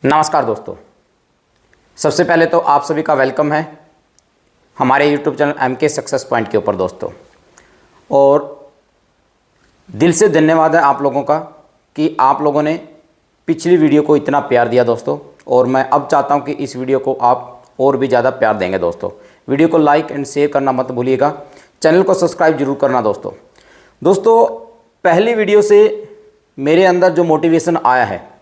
नमस्कार दोस्तों, सबसे पहले तो आप सभी का वेलकम है हमारे YouTube channel MK success point के ऊपर दोस्तों। और दिल से धन्यवाद है आप लोगों का कि आप लोगों ने पिछली वीडियो को इतना प्यार दिया दोस्तों। और मैं अब चाहता हूं कि इस वीडियो को आप और भी ज़्यादा प्यार देंगे दोस्तों। वीडियो को लाइक एंड शेयर करना मत भूलिएगा, चैनल को सब्सक्राइब जरूर करना दोस्तों। पहली वीडियो से मेरे अंदर जो मोटिवेशन आया है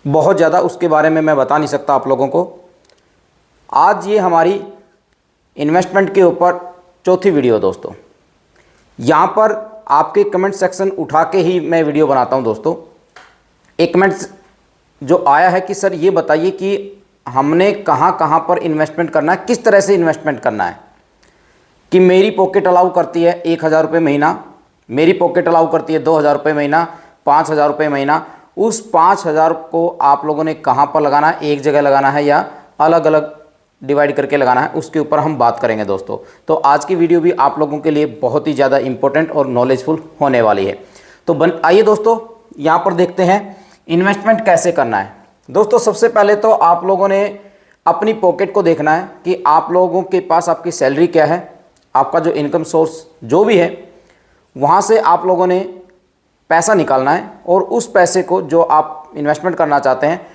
बहुत ज़्यादा, उसके बारे में मैं बता नहीं सकता आप लोगों को। आज ये हमारी इन्वेस्टमेंट के ऊपर चौथी वीडियो दोस्तों। यहाँ पर आपके कमेंट सेक्शन उठा के ही मैं वीडियो बनाता हूँ दोस्तों। एक कमेंट जो आया है कि सर ये बताइए कि हमने कहाँ कहाँ पर इन्वेस्टमेंट करना है, किस तरह से इन्वेस्टमेंट करना है। कि मेरी पॉकेट अलाउ करती है 1,000 रुपये महीना, मेरी पॉकेट अलाउ करती है 2,000 रुपये महीना, 5,000 रुपये महीना। उस 5,000 को आप लोगों ने कहाँ पर लगाना है, एक जगह लगाना है या अलग अलग डिवाइड करके लगाना है, उसके ऊपर हम बात करेंगे दोस्तों। तो आज की वीडियो भी आप लोगों के लिए बहुत ही ज़्यादा इंपॉर्टेंट और नॉलेजफुल होने वाली है। तो आइए दोस्तों, यहाँ पर देखते हैं इन्वेस्टमेंट कैसे करना है। दोस्तों सबसे पहले तो आप लोगों ने अपनी पॉकेट को देखना है कि आप लोगों के पास आपकी सैलरी क्या है, आपका जो इनकम सोर्स जो भी है, वहाँ से आप लोगों ने पैसा निकालना है। और उस पैसे को जो आप इन्वेस्टमेंट करना चाहते हैं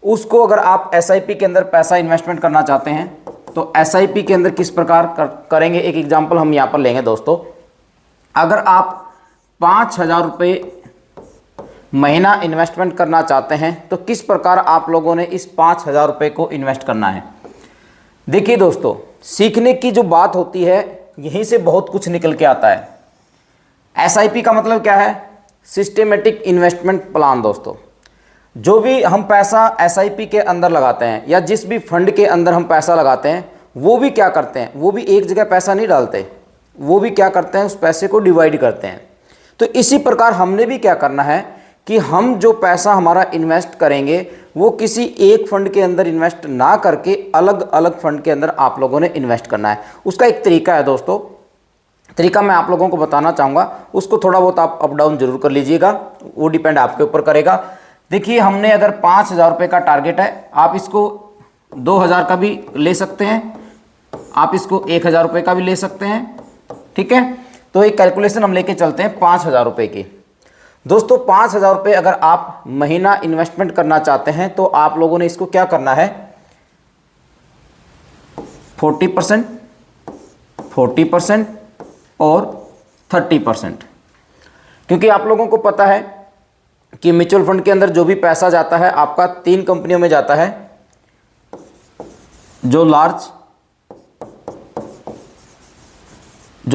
उसको, अगर आप SIP के अंदर पैसा इन्वेस्टमेंट करना चाहते हैं तो SIP के अंदर किस प्रकार करेंगे, एक एग्जांपल हम यहाँ पर लेंगे दोस्तों। अगर आप 5,000 रुपये महीना इन्वेस्टमेंट करना चाहते हैं तो किस प्रकार आप लोगों ने इस 5,000 रुपये को इन्वेस्ट करना है। देखिए दोस्तों, सीखने की जो बात होती है यहीं से बहुत कुछ निकल के आता है। SIP का मतलब क्या है? सिस्टेमेटिक इन्वेस्टमेंट प्लान दोस्तों। जो भी हम पैसा SIP के अंदर लगाते हैं या जिस भी फंड के अंदर हम पैसा लगाते हैं, वो भी क्या करते हैं, वो भी एक जगह पैसा नहीं डालते, वो भी क्या करते हैं, उस पैसे को डिवाइड करते हैं। तो इसी प्रकार हमने भी क्या करना है कि हम जो पैसा हमारा इन्वेस्ट करेंगे वो किसी एक फंड के अंदर इन्वेस्ट ना करके अलग अलग फंड के अंदर आप लोगों ने इन्वेस्ट करना है। उसका एक तरीका है दोस्तों, तरीका मैं आप लोगों को बताना चाहूँगा। उसको थोड़ा बहुत आप अप डाउन जरूर कर लीजिएगा, वो डिपेंड आपके ऊपर करेगा। देखिए, हमने अगर 5,000 रुपये का टारगेट है, आप इसको 2,000 का भी ले सकते हैं, आप इसको 1,000 रुपये का भी ले सकते हैं, ठीक है। तो एक कैलकुलेशन हम लेके चलते हैं 5,000 रुपये की। दोस्तों 5,000 रुपये अगर आप महीना इन्वेस्टमेंट करना चाहते हैं तो आप लोगों ने इसको क्या करना है, 40% और 30%। क्योंकि आप लोगों को पता है कि म्यूचुअल फंड के अंदर जो भी पैसा जाता है आपका 3 कंपनियों में जाता है, जो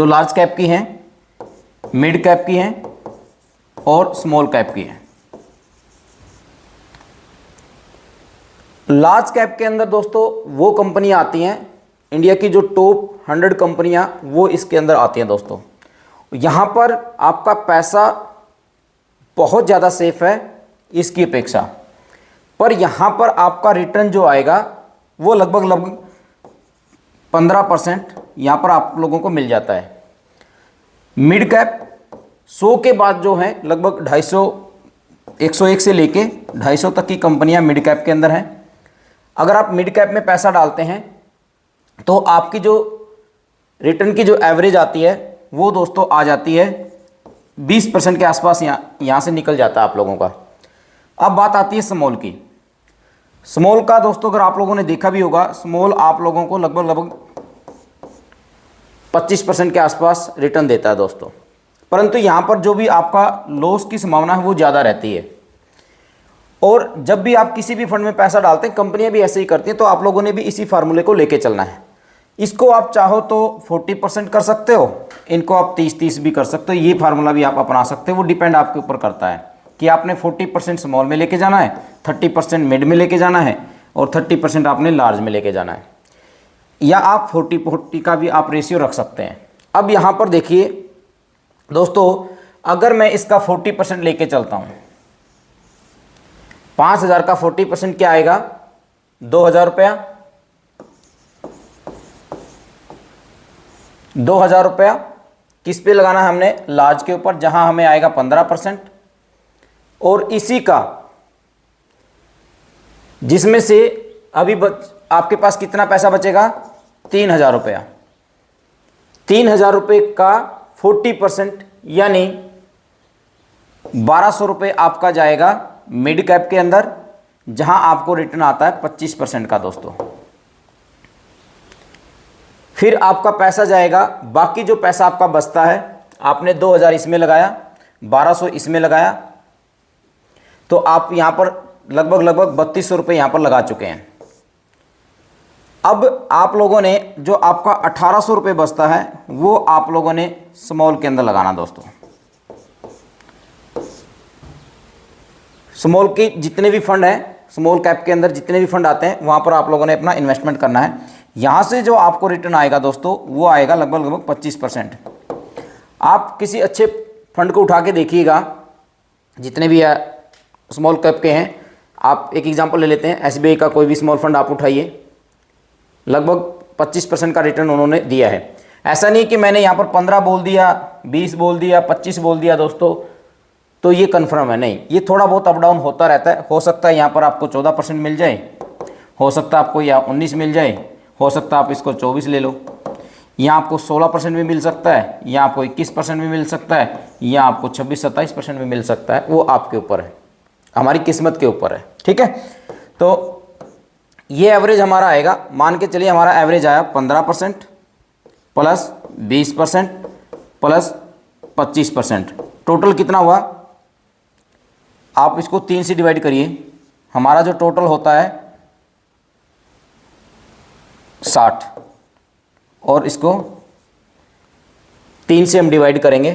लार्ज कैप की हैं, मिड कैप की हैं और स्मॉल कैप की हैं। लार्ज कैप के अंदर दोस्तों वो कंपनियां आती हैं, इंडिया की जो टॉप 100 कंपनियां वो इसके अंदर आती हैं दोस्तों। यहाँ पर आपका पैसा बहुत ज़्यादा सेफ है इसकी अपेक्षा, पर यहाँ पर आपका रिटर्न जो आएगा वो लगभग 15% यहाँ पर आप लोगों को मिल जाता है। मिड कैप 100 के बाद जो है लगभग 250, 101 से लेके 250 तक की कंपनियां मिड कैप के अंदर हैं। अगर आप मिड कैप में पैसा डालते हैं तो आपकी जो रिटर्न की जो एवरेज आती है वो दोस्तों आ जाती है 20% के आसपास, यहाँ से निकल जाता है आप लोगों का। अब बात आती है स्मॉल की। स्मॉल का दोस्तों अगर आप लोगों ने देखा भी होगा, स्मॉल आप लोगों को लगभग 25% के आसपास रिटर्न देता है दोस्तों। परंतु यहाँ पर जो भी आपका लॉस की संभावना है वो ज़्यादा रहती है। और जब भी आप किसी भी फंड में पैसा डालते हैं, कंपनियां भी ऐसे ही करती हैं, तो आप लोगों ने भी इसी फार्मूले को लेके चलना है। इसको आप चाहो तो 40% कर सकते हो, इनको आप 30-30 भी कर सकते हो, ये फार्मूला भी आप अपना सकते हो। वो डिपेंड आपके ऊपर करता है कि आपने 40% स्मॉल में लेके जाना है, 30% मिड में लेके जाना है और 30% आपने लार्ज में लेके जाना है, या आप 40-40 का भी आप रेशियो रख सकते हैं। अब यहाँ पर देखिए दोस्तों, अगर मैं इसका 40% लेके चलता हूँ, 5,000 का 40% क्या आएगा, 2,000 रुपया। 2,000 रुपया किस पे लगाना है हमने, लार्ज के ऊपर, जहां हमें आएगा 15%। और इसी का जिसमें से अभी आपके पास कितना पैसा बचेगा, 3,000 रुपया। 3,000 रुपये का 40% यानी 1,200 रुपये आपका जाएगा मिड कैप के अंदर, जहां आपको रिटर्न आता है 25% का दोस्तों। फिर आपका पैसा जाएगा, बाकी जो पैसा आपका बचता है, आपने 2,000 इसमें लगाया, 1,200 इसमें लगाया, तो आप यहां पर लगभग 3,200 रुपये यहां पर लगा चुके हैं। अब आप लोगों ने जो आपका 1,800 रुपये बचता है वो आप लोगों ने स्मॉल के अंदर लगाना दोस्तों। स्मॉल की जितने भी फंड हैं, स्मॉल कैप के अंदर जितने भी फंड आते हैं, वहाँ पर आप लोगों ने अपना इन्वेस्टमेंट करना है। यहाँ से जो आपको रिटर्न आएगा दोस्तों, वो आएगा लगभग 25%। आप किसी अच्छे फंड को उठा के देखिएगा, जितने भी स्मॉल कैप के हैं। आप एक एग्जांपल ले लेते हैं, SBI का कोई भी स्मॉल फंड आप उठाइए, लगभग 25% का रिटर्न उन्होंने दिया है। ऐसा नहीं कि मैंने यहाँ पर 15 बोल दिया, 20 बोल दिया, 25 बोल दिया दोस्तों, तो ये कन्फर्म है, नहीं। ये थोड़ा बहुत अप डाउन होता रहता है। हो सकता है यहाँ पर आपको 14% मिल जाए, हो सकता है आपको यहाँ 19 मिल जाए, हो सकता है आप इसको 24 ले लो, यहाँ आपको 16% भी मिल सकता है, यहाँ आपको 21% भी मिल सकता है, यहाँ आपको 26-27% भी मिल सकता है। वो आपके ऊपर है, हमारी किस्मत के ऊपर है, ठीक है। तो ये एवरेज हमारा आएगा, मान के चलिए हमारा एवरेज आया 15% प्लस 20% प्लस 25%, टोटल कितना हुआ? आप इसको 3 से डिवाइड करिए, हमारा जो टोटल होता है 60, और इसको 3 से हम डिवाइड करेंगे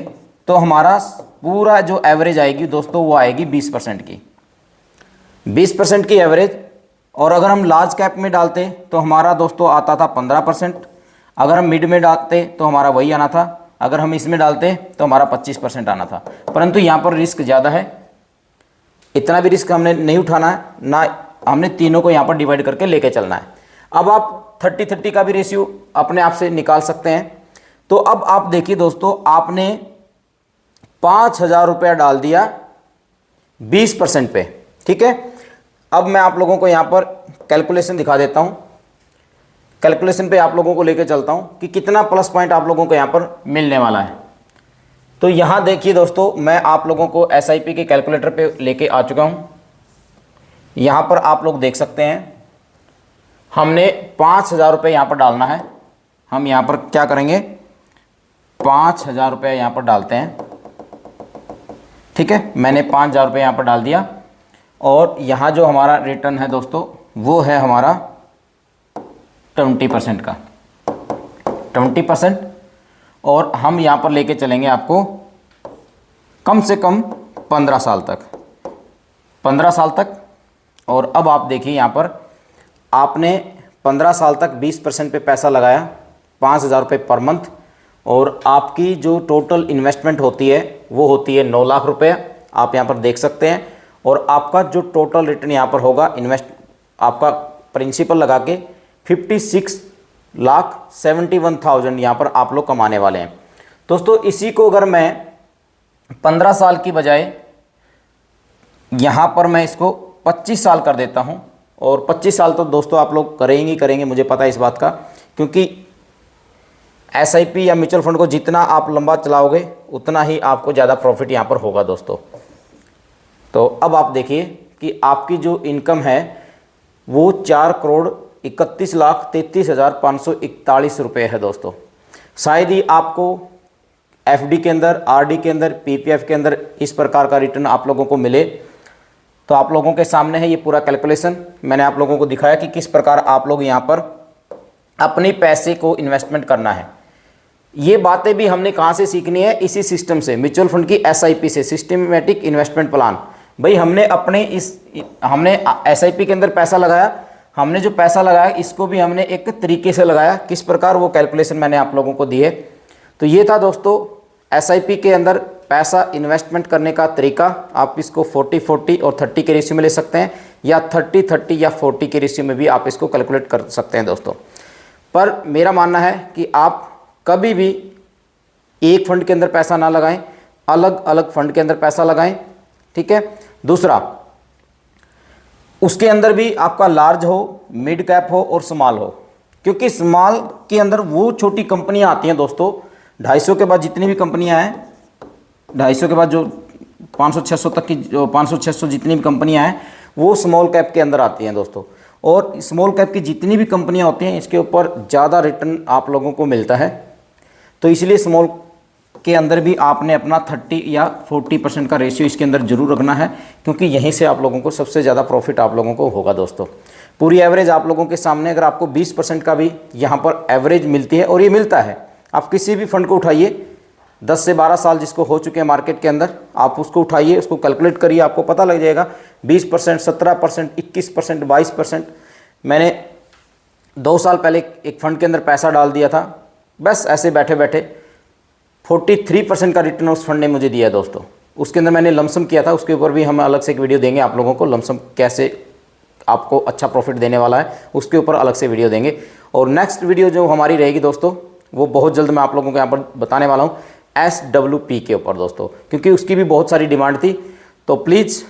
तो हमारा पूरा जो एवरेज आएगी दोस्तों, वो आएगी 20% की, 20% की एवरेज। और अगर हम लार्ज कैप में डालते तो हमारा दोस्तों आता था 15%, अगर हम मिड में डालते तो हमारा वही आना था, अगर हम इसमें डालते तो हमारा 25% आना था। परंतु यहाँ पर रिस्क ज़्यादा है, इतना भी रिस्क हमने नहीं उठाना है ना, हमने तीनों को यहाँ पर डिवाइड करके लेके चलना है। अब आप 30-30 का भी रेशियो अपने आप से निकाल सकते हैं। तो अब आप देखिए दोस्तों, आपने 5,000 रुपया डाल दिया 20% पे, ठीक है। अब मैं आप लोगों को यहाँ पर कैलकुलेशन दिखा देता हूँ, कैलकुलेशन पे आप लोगों को लेके चलता हूँ कि कितना प्लस पॉइंट आप लोगों को यहाँ पर मिलने वाला है। तो यहाँ देखिए दोस्तों, मैं आप लोगों को SIP के कैलकुलेटर पे लेके आ चुका हूँ। यहाँ पर आप लोग देख सकते हैं, हमने 5,000 रुपये यहाँ पर डालना है। हम यहाँ पर क्या करेंगे, 5,000 रुपये यहाँ पर डालते हैं, ठीक है। मैंने 5,000 रुपये यहाँ पर डाल दिया, और यहाँ जो हमारा रिटर्न है दोस्तों, वो है हमारा 20% का, 20%। और हम यहाँ पर लेके चलेंगे आपको कम से कम 15 साल तक, 15 साल तक। और अब आप देखिए यहाँ पर आपने 15 साल तक 20% पे पैसा लगाया, 5,000 रुपये पर मंथ, और आपकी जो टोटल इन्वेस्टमेंट होती है वो होती है 9 लाख रुपये, आप यहाँ पर देख सकते हैं। और आपका जो टोटल रिटर्न यहाँ पर होगा, आपका प्रिंसिपल लगा के 56,71,000 यहाँ पर आप लोग कमाने वाले हैं दोस्तों। इसी को अगर मैं 15 साल की बजाय यहाँ पर मैं इसको 25 साल कर देता हूँ, और 25 साल तो दोस्तों आप लोग करेंगे ही करेंगे, मुझे पता है इस बात का, क्योंकि SIP या म्यूचुअल फंड को जितना आप लंबा चलाओगे उतना ही आपको ज़्यादा प्रॉफिट यहाँ पर होगा दोस्तों। तो अब आप देखिए कि आपकी जो इनकम है वो 4,31,33,541 रुपये है दोस्तों। शायद ही आपको FD के अंदर, RD के अंदर, PPF के अंदर इस प्रकार का रिटर्न आप लोगों को मिले। तो आप लोगों के सामने है ये पूरा कैलकुलेशन, मैंने आप लोगों को दिखाया कि किस प्रकार आप लोग यहाँ पर अपने पैसे को इन्वेस्टमेंट करना है। ये बातें भी हमने कहाँ से सीखनी है, इसी सिस्टम से, म्यूचुअल फंड की SIP से, सिस्टमेटिक इन्वेस्टमेंट प्लान। भाई हमने SIP के अंदर पैसा लगाया, हमने जो पैसा लगाया इसको भी हमने एक तरीके से लगाया, किस प्रकार, वो कैलकुलेशन मैंने आप लोगों को दी है। तो ये था दोस्तों SIP के अंदर पैसा इन्वेस्टमेंट करने का तरीका। आप इसको 40-40 और 30 के रेशियो में ले सकते हैं, या 30-30 या 40 के रेशियो में भी आप इसको कैलकुलेट कर सकते हैं दोस्तों। पर मेरा मानना है कि आप कभी भी एक फंड के अंदर पैसा ना लगाएं, अलग अलग फंड के अंदर पैसा लगाएं, ठीक है। दूसरा, उसके अंदर भी आपका लार्ज हो, मिड कैप हो और स्मॉल हो, क्योंकि स्मॉल के अंदर वो छोटी कंपनियां आती हैं दोस्तों। 250 के बाद जितनी भी कंपनियां हैं, 250 के बाद जो 500-600 तक की, जो 500-600 जितनी भी कंपनियां हैं वो स्मॉल कैप के अंदर आती हैं दोस्तों। और स्मॉल कैप की जितनी भी कंपनियां होती हैं इसके ऊपर ज़्यादा रिटर्न आप लोगों को मिलता है। तो इसलिए स्मॉल के अंदर भी आपने अपना 30 या 40% का रेशियो इसके अंदर जरूर रखना है, क्योंकि यहीं से आप लोगों को सबसे ज़्यादा प्रॉफिट आप लोगों को होगा दोस्तों। पूरी एवरेज आप लोगों के सामने, अगर आपको 20% का भी यहाँ पर एवरेज मिलती है, और ये मिलता है, आप किसी भी फंड को उठाइए, 10 से 12 साल जिसको हो चुके हैं मार्केट के अंदर, आप उसको उठाइए, उसको कैलकुलेट करिए, आपको पता लग जाएगा 20%, 17%, 21%, 22%। मैंने 2 साल पहले एक फ़ंड के अंदर पैसा डाल दिया था, बस ऐसे बैठे बैठे 43% का रिटर्न उस फंड ने मुझे दिया दोस्तों। उसके अंदर मैंने लमसम किया था, उसके ऊपर भी हम अलग से एक वीडियो देंगे आप लोगों को, लमसम कैसे आपको अच्छा प्रॉफिट देने वाला है उसके ऊपर अलग से वीडियो देंगे। और नेक्स्ट वीडियो जो हमारी रहेगी दोस्तों, वो बहुत जल्द मैं आप लोगों को यहाँ पर बताने वाला हूँ SWP के ऊपर दोस्तों, क्योंकि उसकी भी बहुत सारी डिमांड थी। तो प्लीज़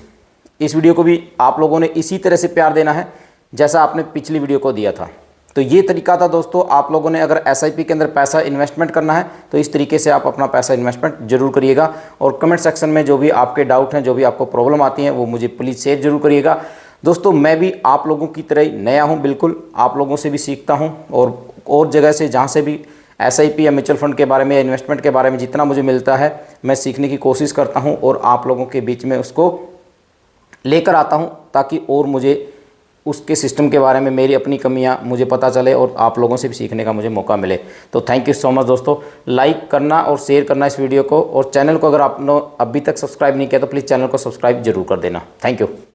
इस वीडियो को भी आप लोगों ने इसी तरह से प्यार देना है जैसा आपने पिछली वीडियो को दिया था। तो ये तरीका था दोस्तों, आप लोगों ने अगर SIP के अंदर पैसा इन्वेस्टमेंट करना है तो इस तरीके से आप अपना पैसा इन्वेस्टमेंट जरूर करिएगा। और कमेंट सेक्शन में जो भी आपके डाउट हैं, जो भी आपको प्रॉब्लम आती हैं, वो मुझे प्लीज़ शेयर जरूर करिएगा दोस्तों। मैं भी आप लोगों की तरह ही नया हूँ, बिल्कुल आप लोगों से भी सीखता हूँ, और जगह से जहाँ से भी SIP या म्यूचुअल फंड के बारे में या इन्वेस्टमेंट के बारे में जितना मुझे मिलता है मैं सीखने की कोशिश करता हूँ और आप लोगों के बीच में उसको लेकर आता हूँ, ताकि और मुझे उसके सिस्टम के बारे में मेरी अपनी कमियां मुझे पता चले और आप लोगों से भी सीखने का मुझे मौका मिले। तो थैंक यू सो मच दोस्तों। लाइक करना और शेयर करना इस वीडियो को, और चैनल को अगर आपने अभी तक सब्सक्राइब नहीं किया तो प्लीज़ चैनल को सब्सक्राइब जरूर कर देना। Thank you.